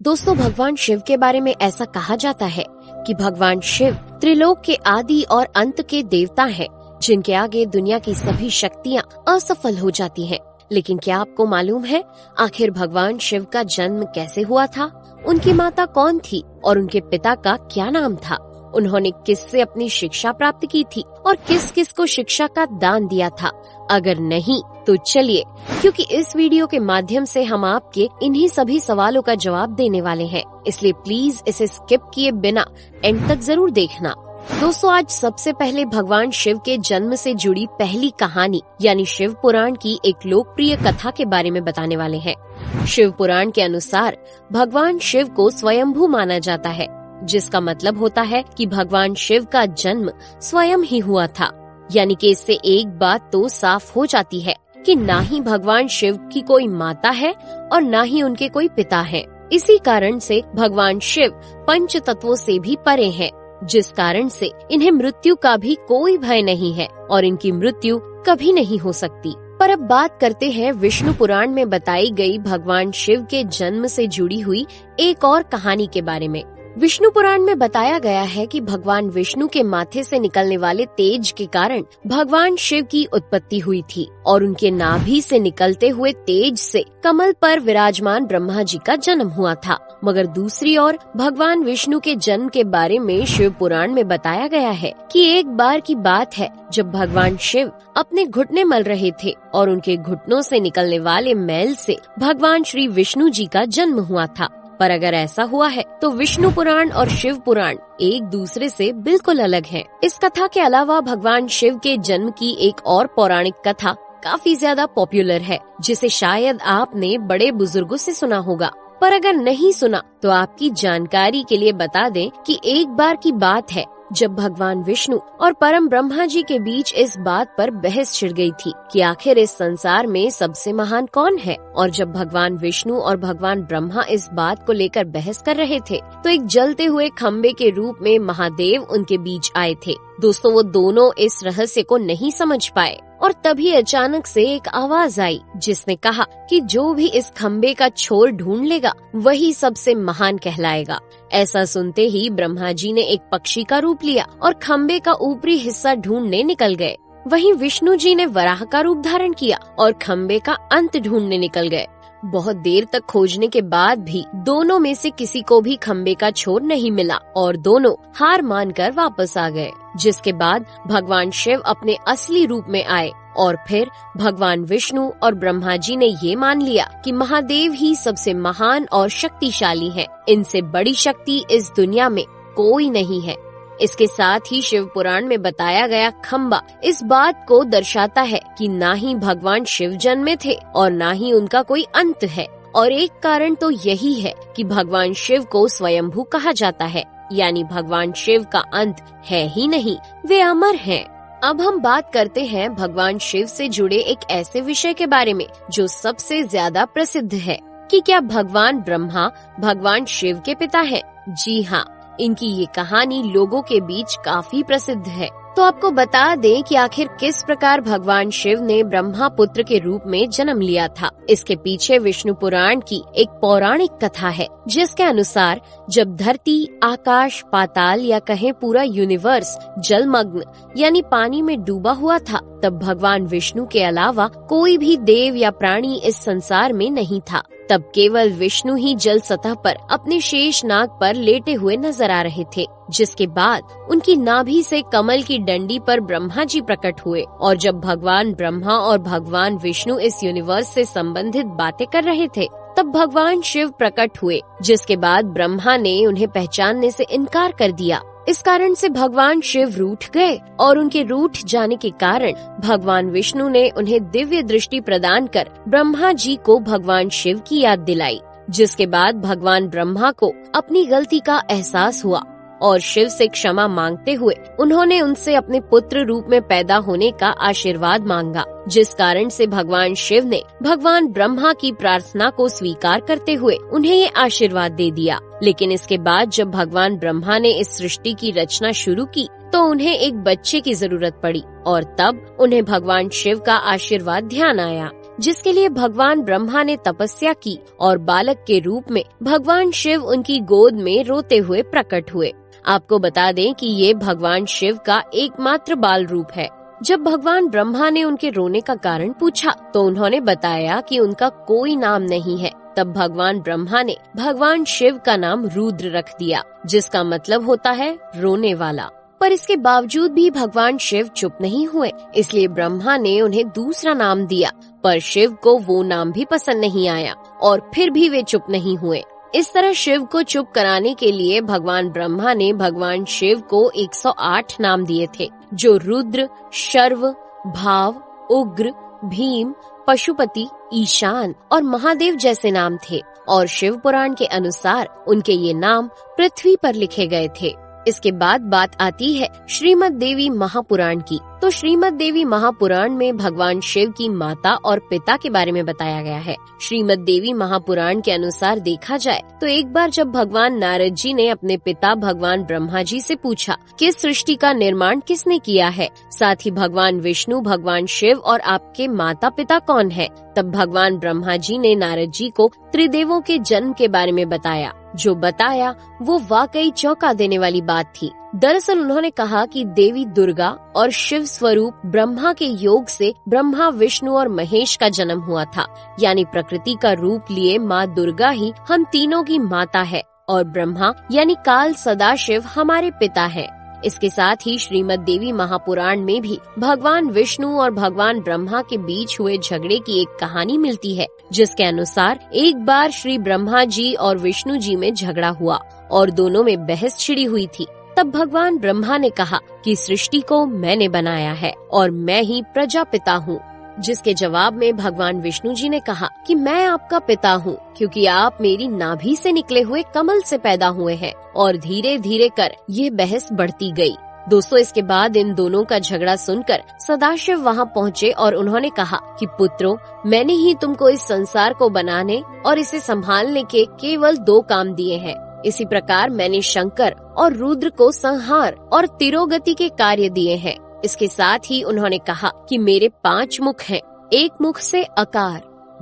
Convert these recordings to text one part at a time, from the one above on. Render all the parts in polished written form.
दोस्तों, भगवान शिव के बारे में ऐसा कहा जाता है कि भगवान शिव त्रिलोक के आदि और अंत के देवता हैं, जिनके आगे दुनिया की सभी शक्तियाँ असफल हो जाती हैं। लेकिन क्या आपको मालूम है आखिर भगवान शिव का जन्म कैसे हुआ था? उनकी माता कौन थी और उनके पिता का क्या नाम था? उन्होंने किससे अपनी शिक्षा प्राप्त की थी और किस किस को शिक्षा का दान दिया था? अगर नहीं तो चलिए, क्योंकि इस वीडियो के माध्यम से हम आपके इन्हीं सभी सवालों का जवाब देने वाले हैं, इसलिए प्लीज इसे स्किप किए बिना एंड तक जरूर देखना। दोस्तों, आज सबसे पहले भगवान शिव के जन्म से जुड़ी पहली कहानी यानी शिव पुराण की एक लोकप्रिय कथा के बारे में बताने वाले हैं। शिव पुराण के अनुसार भगवान शिव को स्वयंभू माना जाता है, जिसका मतलब होता है कि भगवान शिव का जन्म स्वयं ही हुआ था। यानी कि इससे एक बात तो साफ हो जाती है कि ना ही भगवान शिव की कोई माता है और ना ही उनके कोई पिता है। इसी कारण से भगवान शिव पंच तत्वों से भी परे हैं, जिस कारण से इन्हें मृत्यु का भी कोई भय नहीं है और इनकी मृत्यु कभी नहीं हो सकती। पर अब बात करते हैं विष्णु पुराण में बताई गई भगवान शिव के जन्म से जुड़ी हुई एक और कहानी के बारे में। विष्णु पुराण में बताया गया है कि भगवान विष्णु के माथे से निकलने वाले तेज के कारण भगवान शिव की उत्पत्ति हुई थी और उनके नाभि से निकलते हुए तेज से कमल पर विराजमान ब्रह्मा जी का जन्म हुआ था। मगर दूसरी ओर भगवान विष्णु के जन्म के बारे में शिव पुराण में बताया गया है कि एक बार की बात है जब भगवान शिव अपने घुटने मल रहे थे और उनके घुटनों से निकलने वाले मैल से भगवान श्री विष्णु जी का जन्म हुआ था। पर अगर ऐसा हुआ है तो विष्णु पुराण और शिव पुराण एक दूसरे से बिल्कुल अलग हैं। इस कथा के अलावा भगवान शिव के जन्म की एक और पौराणिक कथा काफी ज्यादा पॉपुलर है, जिसे शायद आपने बड़े बुजुर्गों से सुना होगा। पर अगर नहीं सुना तो आपकी जानकारी के लिए बता दें कि एक बार की बात है जब भगवान विष्णु और परम ब्रह्मा जी के बीच इस बात पर बहस छिड़ गई थी कि आखिर इस संसार में सबसे महान कौन है। और जब भगवान विष्णु और भगवान ब्रह्मा इस बात को लेकर बहस कर रहे थे तो एक जलते हुए खम्बे के रूप में महादेव उनके बीच आए थे। दोस्तों, वो दोनों इस रहस्य को नहीं समझ पाए और तभी अचानक से एक आवाज आई जिसने कहा कि जो भी इस खम्बे का छोर ढूंढ लेगा वही सबसे महान कहलाएगा। ऐसा सुनते ही ब्रह्मा जी ने एक पक्षी का रूप लिया और खम्बे का ऊपरी हिस्सा ढूंढने निकल गए। वहीं विष्णु जी ने वराह का रूप धारण किया और खम्बे का अंत ढूंढने निकल गए। बहुत देर तक खोजने के बाद भी दोनों में से किसी को भी खम्बे का छोर नहीं मिला और दोनों हार मानकर वापस आ गए। जिसके बाद भगवान शिव अपने असली रूप में आए और फिर भगवान विष्णु और ब्रह्मा जी ने ये मान लिया कि महादेव ही सबसे महान और शक्तिशाली हैं। इनसे बड़ी शक्ति इस दुनिया में कोई नहीं है। इसके साथ ही शिव पुराण में बताया गया खम्बा इस बात को दर्शाता है कि ना ही भगवान शिव जन्मे थे और ना ही उनका कोई अंत है। और एक कारण तो यही है कि भगवान शिव को स्वयंभू कहा जाता है, यानी भगवान शिव का अंत है ही नहीं, वे अमर हैं। अब हम बात करते हैं भगवान शिव से जुड़े एक ऐसे विषय के बारे में जो सबसे ज्यादा प्रसिद्ध है कि क्या भगवान ब्रह्मा भगवान शिव के पिता हैं? जी हाँ, इनकी ये कहानी लोगों के बीच काफी प्रसिद्ध है। तो आपको बता दें कि आखिर किस प्रकार भगवान शिव ने ब्रह्मा पुत्र के रूप में जन्म लिया था। इसके पीछे विष्णु पुराण की एक पौराणिक कथा है, जिसके अनुसार जब धरती, आकाश, पाताल या कहें पूरा यूनिवर्स जलमग्न यानी पानी में डूबा हुआ था, तब भगवान विष्णु के अलावा कोई भी देव या प्राणी इस संसार में नहीं था। तब केवल विष्णु ही जल सतह पर अपने शेष नाग पर लेटे हुए नजर आ रहे थे। जिसके बाद उनकी नाभि से कमल की डंडी पर ब्रह्मा जी प्रकट हुए और जब भगवान ब्रह्मा और भगवान विष्णु इस यूनिवर्स से संबंधित बातें कर रहे थे तब भगवान शिव प्रकट हुए, जिसके बाद ब्रह्मा ने उन्हें पहचानने से इनकार कर दिया। इस कारण से भगवान शिव रूठ गए और उनके रूठ जाने के कारण भगवान विष्णु ने उन्हें दिव्य दृष्टि प्रदान कर ब्रह्मा जी को भगवान शिव की याद दिलाई। जिसके बाद भगवान ब्रह्मा को अपनी गलती का एहसास हुआ और शिव से क्षमा मांगते हुए उन्होंने उनसे अपने पुत्र रूप में पैदा होने का आशीर्वाद मांगा। जिस कारण से भगवान शिव ने भगवान ब्रह्मा की प्रार्थना को स्वीकार करते हुए उन्हें ये आशीर्वाद दे दिया। लेकिन इसके बाद जब भगवान ब्रह्मा ने इस सृष्टि की रचना शुरू की तो उन्हें एक बच्चे की जरूरत पड़ी और तब उन्हें भगवान शिव का आशीर्वाद ध्यान आया। जिसके लिए भगवान ब्रह्मा ने तपस्या की और बालक के रूप में भगवान शिव उनकी गोद में रोते हुए प्रकट हुए। आपको बता दें कि ये भगवान शिव का एकमात्र बाल रूप है। जब भगवान ब्रह्मा ने उनके रोने का कारण पूछा तो उन्होंने बताया कि उनका कोई नाम नहीं है। तब भगवान ब्रह्मा ने भगवान शिव का नाम रुद्र रख दिया, जिसका मतलब होता है रोने वाला। पर इसके बावजूद भी भगवान शिव चुप नहीं हुए, इसलिए ब्रह्मा ने उन्हें दूसरा नाम दिया। पर शिव को वो नाम भी पसंद नहीं आया और फिर भी वे चुप नहीं हुए। इस तरह शिव को चुप कराने के लिए भगवान ब्रह्मा ने भगवान शिव को 108 नाम दिए थे, जो रुद्र, शर्व, भाव, उग्र, भीम, पशुपति, ईशान और महादेव जैसे नाम थे। और शिव पुराण के अनुसार उनके ये नाम पृथ्वी पर लिखे गए थे। इसके बाद बात आती है श्रीमद् देवी महापुराण की। तो श्रीमद् देवी महापुराण में भगवान शिव की माता और पिता के बारे में बताया गया है। श्रीमद् देवी महापुराण के अनुसार देखा जाए तो एक बार जब भगवान नारद जी ने अपने पिता भगवान ब्रह्मा जी से पूछा कि इस सृष्टि का निर्माण किसने किया है, साथ ही भगवान विष्णु, भगवान शिव और आपके माता पिता कौन है, तब भगवान ब्रह्मा जी ने नारद जी को त्रिदेवों के जन्म के बारे में बताया। जो बताया वो वाकई चौंका देने वाली बात थी। दरअसल उन्होंने कहा कि देवी दुर्गा और शिव स्वरूप ब्रह्मा के योग से ब्रह्मा, विष्णु और महेश का जन्म हुआ था। यानी प्रकृति का रूप लिए माँ दुर्गा ही हम तीनों की माता है और ब्रह्मा यानी काल सदाशिव हमारे पिता है। इसके साथ ही श्रीमद् देवी महापुराण में भी भगवान विष्णु और भगवान ब्रह्मा के बीच हुए झगड़े की एक कहानी मिलती है, जिसके अनुसार एक बार श्री ब्रह्मा जी और विष्णु जी में झगड़ा हुआ और दोनों में बहस छिड़ी हुई थी। तब भगवान ब्रह्मा ने कहा कि सृष्टि को मैंने बनाया है और मैं ही प्रजापिता हूँ, जिसके जवाब में भगवान विष्णु जी ने कहा कि मैं आपका पिता हूँ, क्योंकि आप मेरी नाभि से निकले हुए कमल से पैदा हुए हैं। और धीरे धीरे कर ये बहस बढ़ती गई। दोस्तों, इसके बाद इन दोनों का झगड़ा सुनकर सदाशिव वहाँ पहुँचे और उन्होंने कहा कि पुत्रों, मैंने ही तुमको इस संसार को बनाने और इसे संभालने के केवल 2 काम दिए हैं। इसी प्रकार मैंने शंकर और रुद्र को संहार और तिरोगति के कार्य दिए हैं। इसके साथ ही उन्होंने कहा कि मेरे 5 मुख हैं। एक मुख से अकार,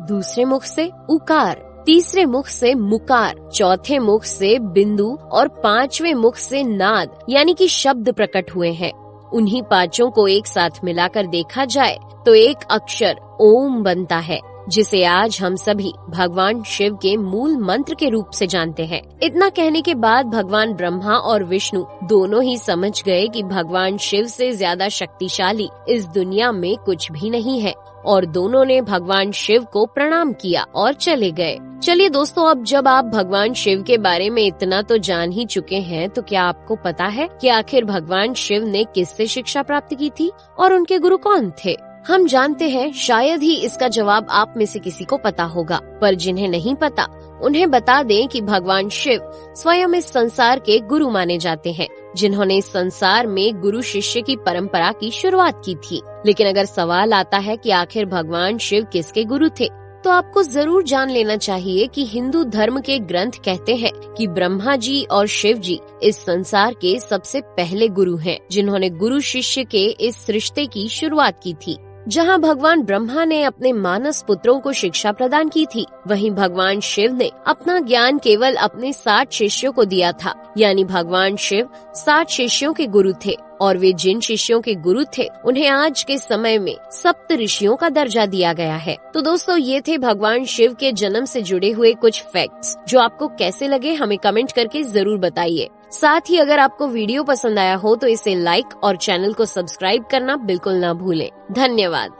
दूसरे मुख से उकार, तीसरे मुख से मुकार, चौथे मुख से बिंदु और 5वें मुख से नाद यानी कि शब्द प्रकट हुए हैं। उन्हीं 5 को एक साथ मिलाकर देखा जाए तो एक अक्षर ओम बनता है, जिसे आज हम सभी भगवान शिव के मूल मंत्र के रूप से जानते हैं। इतना कहने के बाद भगवान ब्रह्मा और विष्णु दोनों ही समझ गए कि भगवान शिव से ज्यादा शक्तिशाली इस दुनिया में कुछ भी नहीं है और दोनों ने भगवान शिव को प्रणाम किया और चले गए। चलिए दोस्तों, अब जब आप भगवान शिव के बारे में इतना तो जान ही चुके हैं, तो क्या आपको पता है कि आखिर भगवान शिव ने किससे शिक्षा प्राप्त की थी और उनके गुरु कौन थे? हम जानते हैं शायद ही इसका जवाब आप में से किसी को पता होगा, पर जिन्हें नहीं पता उन्हें बता दें कि भगवान शिव स्वयं इस संसार के गुरु माने जाते हैं, जिन्होंने इस संसार में गुरु शिष्य की परंपरा की शुरुआत की थी। लेकिन अगर सवाल आता है कि आखिर भगवान शिव किसके गुरु थे, तो आपको जरूर जान लेना चाहिए कि हिंदू धर्म के ग्रंथ कहते हैं कि ब्रह्मा जी और शिव जी इस संसार के सबसे पहले गुरु हैं, जिन्होंने गुरु शिष्य के इस रिश्ते की शुरुआत की थी। जहां भगवान ब्रह्मा ने अपने मानस पुत्रों को शिक्षा प्रदान की थी, वहीं भगवान शिव ने अपना ज्ञान केवल अपने 60 शिष्यों को दिया था। यानी भगवान शिव 60 शिष्यों के गुरु थे और वे जिन शिष्यों के गुरु थे उन्हें आज के समय में सप्त ऋषियों का दर्जा दिया गया है। तो दोस्तों, ये थे भगवान शिव के जन्म से जुड़े हुए कुछ फैक्ट्स, जो आपको कैसे लगे हमें कमेंट करके जरूर बताइए। साथ ही अगर आपको वीडियो पसंद आया हो तो इसे लाइक और चैनल को सब्सक्राइब करना बिल्कुल ना भूलें। धन्यवाद।